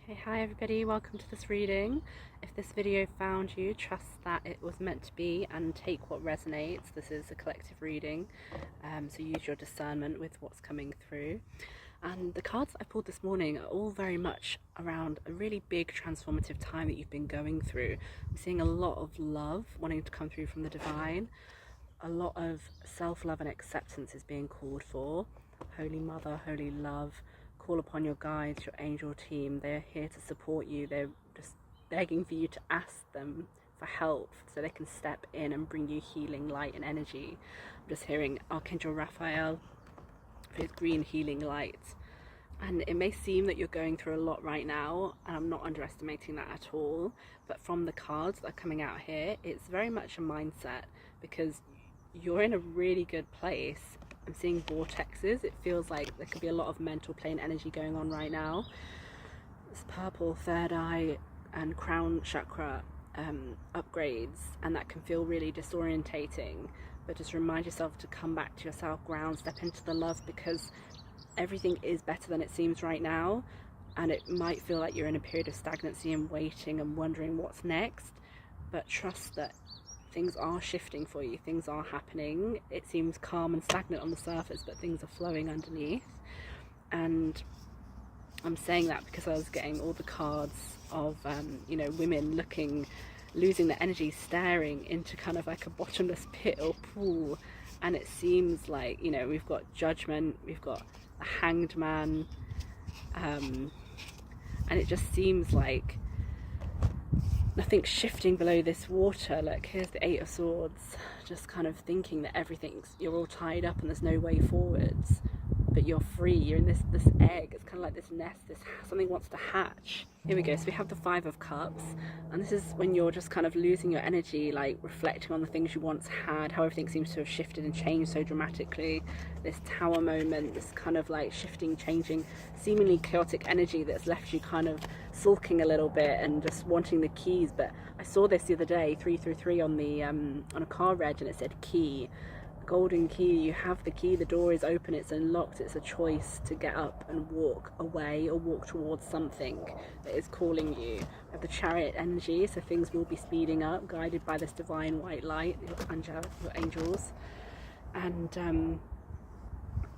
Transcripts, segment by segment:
Okay, hi everybody, welcome to this reading. If this video found you, trust that it was meant to be and take what resonates. This is a collective reading, so use your discernment with what's coming through. And the cards I pulled this morning are all very much around a really big transformative time that you've been going through. I'm seeing a lot of love wanting to come through from the divine. A lot of self-love and acceptance is being called for. Holy Mother, Holy Love, call upon your guides, your angel team. They're here to support you. They're just begging for you to ask them for help so they can step in and bring you healing light and energy. I'm just hearing Archangel Raphael for his green healing light. And it may seem that you're going through a lot right now, and I'm not underestimating that at all, but from the cards that are coming out here, it's very much a mindset, because you're in a really good place. I'm seeing vortexes. It feels like there could be a lot of mental plane energy going on right now. This purple third eye and crown chakra upgrades, and that can feel really disorientating, but just remind yourself to come back to yourself, ground, step into the love, because everything is better than it seems right now. And it might feel like you're in a period of stagnancy and waiting and wondering what's next, but trust that things are shifting for you, things are happening. It seems calm and stagnant on the surface, but things are flowing underneath. And I'm saying that because I was getting all the cards of women losing their energy, staring into kind of like a bottomless pit or pool. And it seems like, we've got judgment, we've got a hanged man, and it just seems like nothing's shifting below this water. Like, here's the Eight of Swords, just kind of thinking that you're all tied up and there's no way forwards, but you're free. You're in this egg. It's kind of like this nest, something wants to hatch. Here we go. So we have the Five of Cups, and this is when you're just kind of losing your energy, like reflecting on the things you once had, how everything seems to have shifted and changed so dramatically. This Tower moment, this kind of like shifting, changing, seemingly chaotic energy that's left you kind of sulking a little bit and just wanting the keys. But I saw this the other day, 333 on the on a car reg, and it said key. Golden key. You have the key, the door is open, it's unlocked. It's a choice to get up and walk away or walk towards something that is calling you. You have the Chariot energy, so things will be speeding up, guided by this divine white light, your angels. And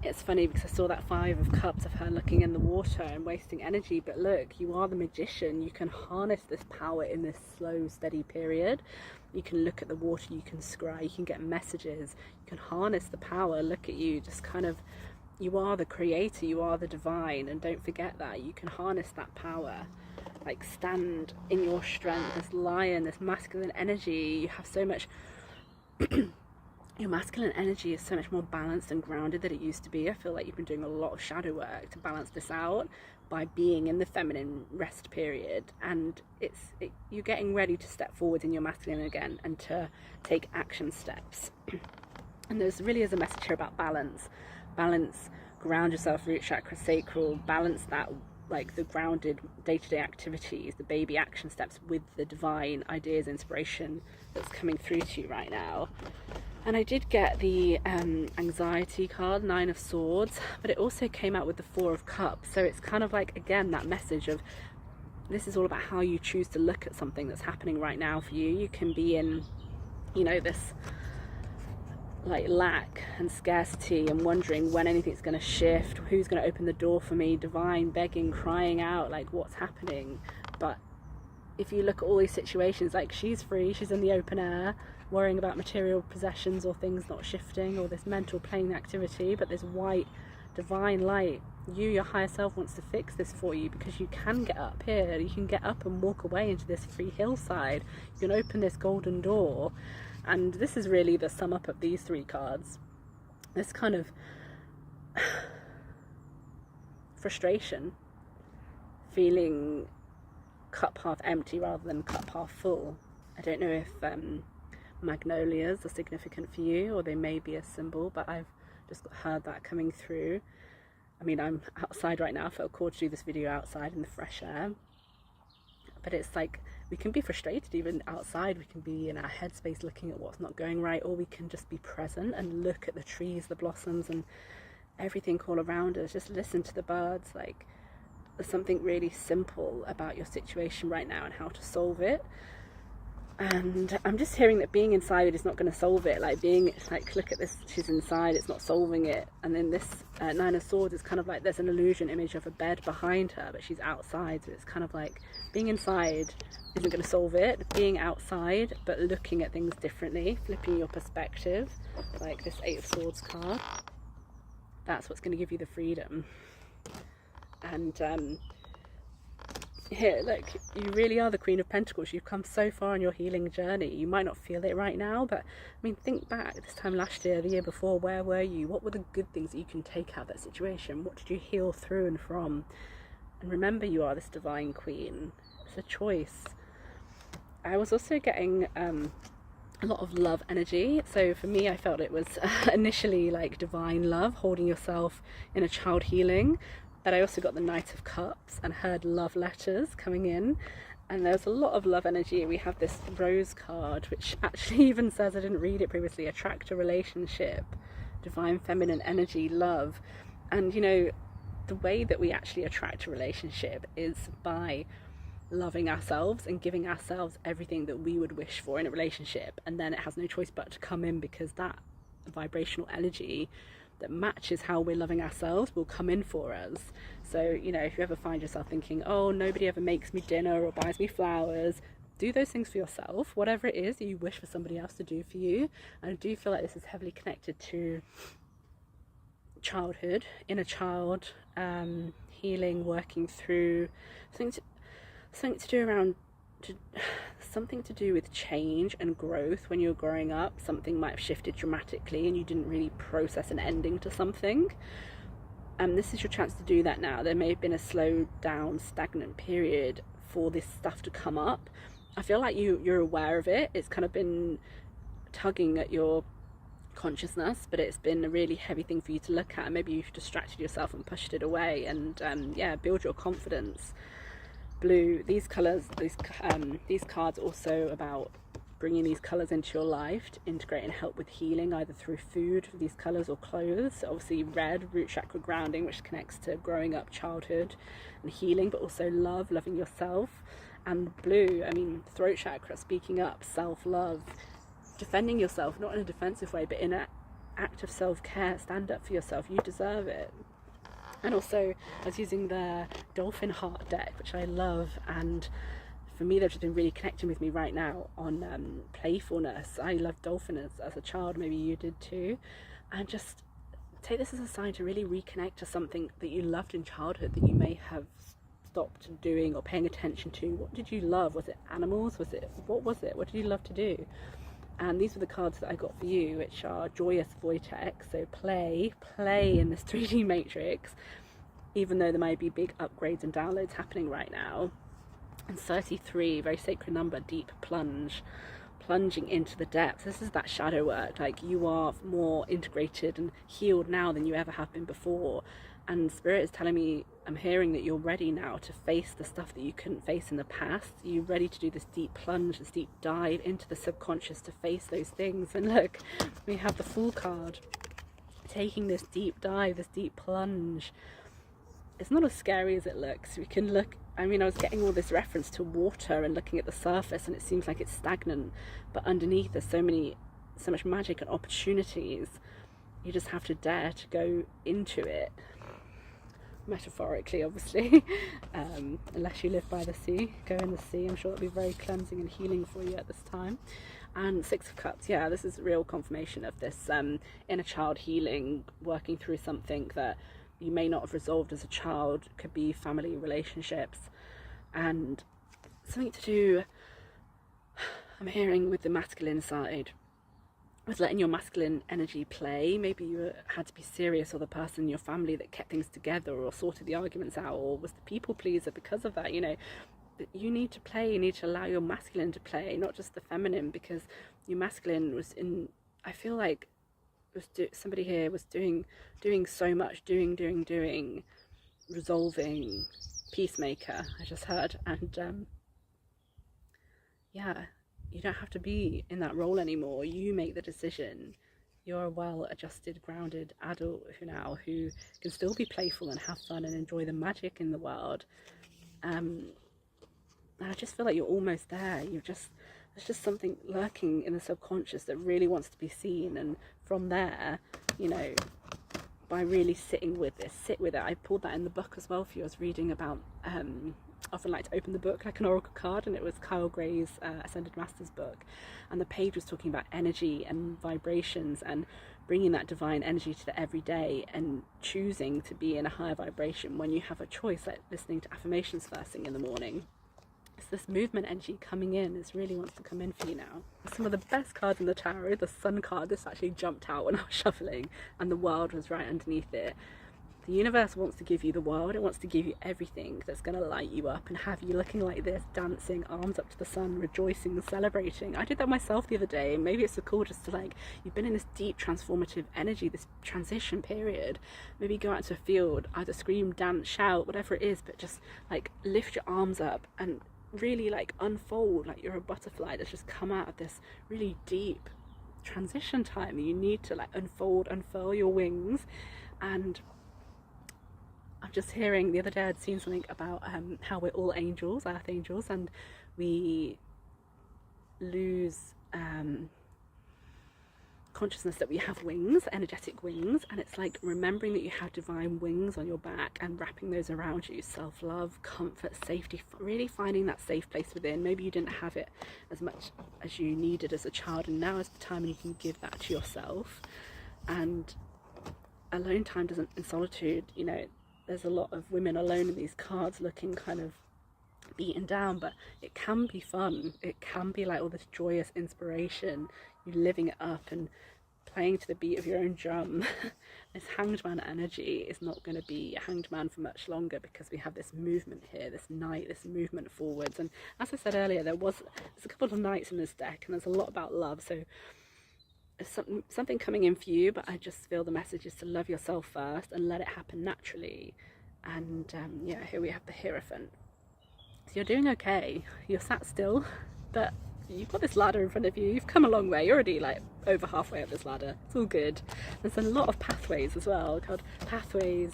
it's funny because I saw that Five of Cups of her looking in the water and wasting energy, but look, you are the magician. You can harness this power in this slow, steady period. You can look at the water, you can scry, you can get messages, you can harness the power. Look at you, just kind of, you are the creator, you are the divine, and don't forget that. You can harness that power. Like, stand in your strength, this lion, this masculine energy. You have so much your masculine energy is so much more balanced and grounded than it used to be. I feel like you've been doing a lot of shadow work to balance this out by being in the feminine rest period, and you're getting ready to step forward in your masculine again and to take action steps. And there really is a message here about balance. Ground yourself, root chakra, sacral, balance that, like the grounded day-to-day activities, the baby action steps, with the divine ideas, inspiration that's coming through to you right now. And I did get the anxiety card, Nine of Swords, but it also came out with the Four of Cups. So it's kind of like, again, that message of, this is all about how you choose to look at something that's happening right now for you. You can be in, this like lack and scarcity and wondering when anything's going to shift, who's going to open the door for me, divine, begging, crying out, like, what's happening? But if you look at all these situations, like, she's free, she's in the open air, worrying about material possessions or things not shifting, or this mental plane activity, but this white divine light, your higher self wants to fix this for you, because you can get up here, you can get up and walk away into this free hillside, you can open this golden door. And this is really the sum up of these three cards. This kind of frustration, feeling cup half empty rather than cup half full. I don't know if magnolias are significant for you, or they may be a symbol, but I've just heard that coming through. I mean, I'm outside right now. I felt called to do this video outside in the fresh air, but it's like, we can be frustrated even outside. We can be in our headspace looking at what's not going right, or we can just be present and look at the trees, the blossoms, and everything all around us. Just listen to the birds. Like, something really simple about your situation right now and how to solve it. And I'm just hearing that being inside it is not going to solve it. Like being like, look at this, she's inside, it's not solving it. And then this Nine of Swords is kind of like, there's an illusion image of a bed behind her, but she's outside. So it's kind of like being inside isn't going to solve it. Being outside, but looking at things differently, flipping your perspective, like this Eight of Swords card, that's what's going to give you the freedom. And here, look, you really are the Queen of Pentacles. You've come so far on your healing journey. You might not feel it right now, but I mean, think back this time last year, the year before, where were you? What were the good things that you can take out of that situation? What did you heal through and from? And remember, you are this divine queen. It's a choice. I was also getting a lot of love energy. So for me, I felt it was initially like divine love, holding yourself in a child healing. But I also got the Knight of Cups and heard love letters coming in. And there's a lot of love energy. We have this Rose card, which actually even says, I didn't read it previously, attract a relationship, divine feminine energy, love. And you know, the way that we actually attract a relationship is by loving ourselves and giving ourselves everything that we would wish for in a relationship. And then it has no choice but to come in, because that vibrational energy that matches how we're loving ourselves will come in for us. So, you know, if you ever find yourself thinking, oh, nobody ever makes me dinner or buys me flowers, do those things for yourself, whatever it is that you wish for somebody else to do for you. And I do feel like this is heavily connected to childhood, inner child, healing, working through something to do around something to do with change and growth. When you're growing up, something might have shifted dramatically and you didn't really process an ending to something. And this is your chance to do that now. There may have been a slowed down, stagnant period for this stuff to come up. I feel like you're aware of it. It's kind of been tugging at your consciousness, but it's been a really heavy thing for you to look at. Maybe you've distracted yourself and pushed it away. And yeah, build your confidence. Blue, these colors, these cards also about bringing these colors into your life to integrate and help with healing, either through food, these colors, or clothes. So obviously red, root chakra grounding, which connects to growing up, childhood and healing, but also love, loving yourself. And blue, I mean, throat chakra, speaking up, self-love, defending yourself, not in a defensive way, but in an act of self-care. Stand up for yourself, you deserve it. And also, I was using the Dolphin Heart deck, which I love, and for me, they've just been really connecting with me right now on playfulness. I loved dolphin as a child, maybe you did too. And just take this as a sign to really reconnect to something that you loved in childhood that you may have stopped doing or paying attention to. What did you love? Was it animals? What was it? What did you love to do? And these were the cards that I got for you, which are Joyous Vortex. So play in this 3D matrix, even though there might be big upgrades and downloads happening right now. And 33, very sacred number, deep plunge, plunging into the depths. This is that shadow work. Like, you are more integrated and healed now than you ever have been before. And Spirit is telling me, I'm hearing that you're ready now to face the stuff that you couldn't face in the past. You're ready to do this deep plunge, this deep dive into the subconscious to face those things. And look, we have the Fool card, taking this deep dive, this deep plunge. It's not as scary as it looks. We can look, I mean, I was getting all this reference to water and looking at the surface, and it seems like it's stagnant, but underneath there's so much magic and opportunities. You just have to dare to go into it. Metaphorically, obviously. Unless you live by the sea, go in the sea. I'm sure it'll be very cleansing and healing for you at this time. And Six of Cups, yeah, this is real confirmation of this inner child healing, working through something that you may not have resolved as a child. It could be family relationships, and something to do, I'm hearing, with the masculine side, was letting your masculine energy play. Maybe you had to be serious, or the person in your family that kept things together or sorted the arguments out, or was the people pleaser because of that. You know, you need to play, you need to allow your masculine to play, not just the feminine, because your masculine was in, I feel like somebody here was doing so much, doing, resolving, peacemaker, I just heard. And yeah, you don't have to be in that role anymore. You make the decision You're a well-adjusted, grounded adult who can still be playful and have fun and enjoy the magic in the world. And I just feel like you're almost there. There's just something lurking in the subconscious that really wants to be seen. And from there, you know, by really sitting with this, sit with it. I pulled that in the book as well for you. I was reading about, I often like to open the book like an oracle card, and it was Kyle Gray's Ascended Masters book, and the page was talking about energy and vibrations and bringing that divine energy to the everyday and choosing to be in a higher vibration when you have a choice, like listening to affirmations first thing in the morning. It's this movement energy coming in. This really wants to come in for you now. Some of the best cards in the tarot, the Sun card, this actually jumped out when I was shuffling and the world was right underneath it. The universe wants to give you the world. It wants to give you everything that's going to light you up and have you looking like this, dancing, arms up to the sun, rejoicing, celebrating. I did that myself the other day. Maybe it's so cool just to, like, you've been in this deep transformative energy, this transition period. Maybe go out into a field, either scream, dance, shout, whatever it is, but just like lift your arms up and really like unfold like you're a butterfly that's just come out of this really deep transition time. You need to like unfurl your wings. And I'm just hearing, the other day I'd seen something about how we're all angels, earth angels, and we lose consciousness that we have wings, energetic wings, and it's like remembering that you have divine wings on your back and wrapping those around you. Self-love, comfort, safety, really finding that safe place within. Maybe you didn't have it as much as you needed as a child, and now is the time when you can give that to yourself. And alone time doesn't, in solitude, you know, there's a lot of women alone in these cards looking kind of beaten down, but it can be fun. It can be like all this joyous inspiration, you living it up and playing to the beat of your own drum. This hanged man energy is not going to be a hanged man for much longer, because we have this movement here, this knight, this movement forwards. And as I said earlier, there's a couple of knights in this deck, and there's a lot about love, so there's something coming in for you, but I just feel the message is to love yourself first and let it happen naturally. And yeah, here we have the Hierophant. So you're doing okay, you're sat still, but you've got this ladder in front of you. You've come a long way. You're already like over halfway up this ladder. It's all good. There's a lot of pathways as well, called pathways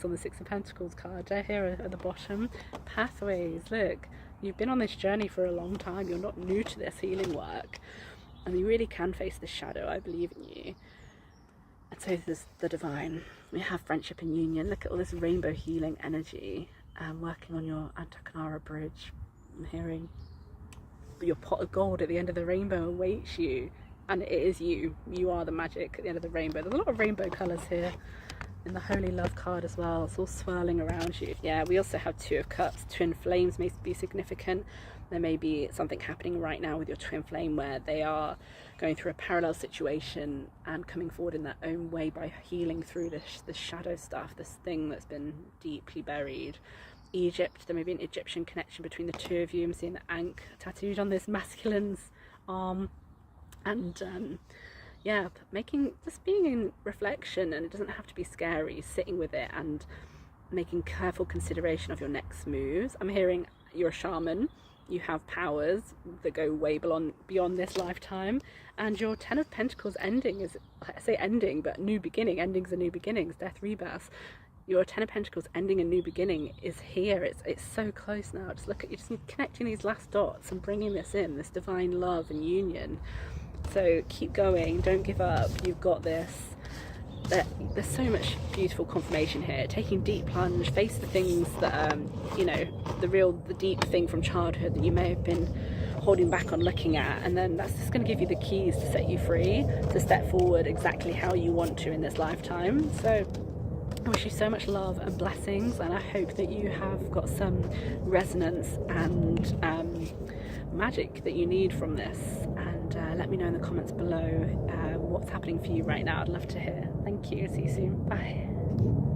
on the Six of Pentacles card here at the bottom. Pathways, look, you've been on this journey for a long time. You're not new to this healing work, and you really can face the shadow. I believe in you. And so there's the divine. We have friendship and union. Look at all this rainbow healing energy. Working on your Antakanara bridge. I'm hearing your pot of gold at the end of the rainbow awaits you, and it is you. You are the magic at the end of the rainbow. There's a lot of rainbow colours here in the Holy Love card as well. It's all swirling around you. Yeah, we also have Two of Cups. Twin flames may be significant. There may be something happening right now with your twin flame where they are going through a parallel situation and coming forward in their own way by healing through this shadow stuff, this thing that's been deeply buried. Egypt, there may be an Egyptian connection between the two of you. I'm seeing the Ankh tattooed on this masculine's arm. And yeah, just being in reflection, and it doesn't have to be scary, sitting with it and making careful consideration of your next moves. I'm hearing you're a shaman, you have powers that go way beyond this lifetime, and your Ten of Pentacles ending is, I say ending, but new beginning. Endings are new beginnings, death, rebirth. Your Ten of Pentacles ending a new beginning is here. It's so close now. Just look at you, just connecting these last dots and bringing this in, this divine love and union. So keep going, don't give up, you've got this. There's so much beautiful confirmation here. Taking deep plunge, face the things that you know, the deep thing from childhood that you may have been holding back on looking at, and then that's just going to give you the keys to set you free, to step forward exactly how you want to in this lifetime. So I wish you so much love and blessings, and I hope that you have got some resonance and magic that you need from this. And let me know in the comments below what's happening for you right now. I'd love to hear. Thank you. See you soon. Bye.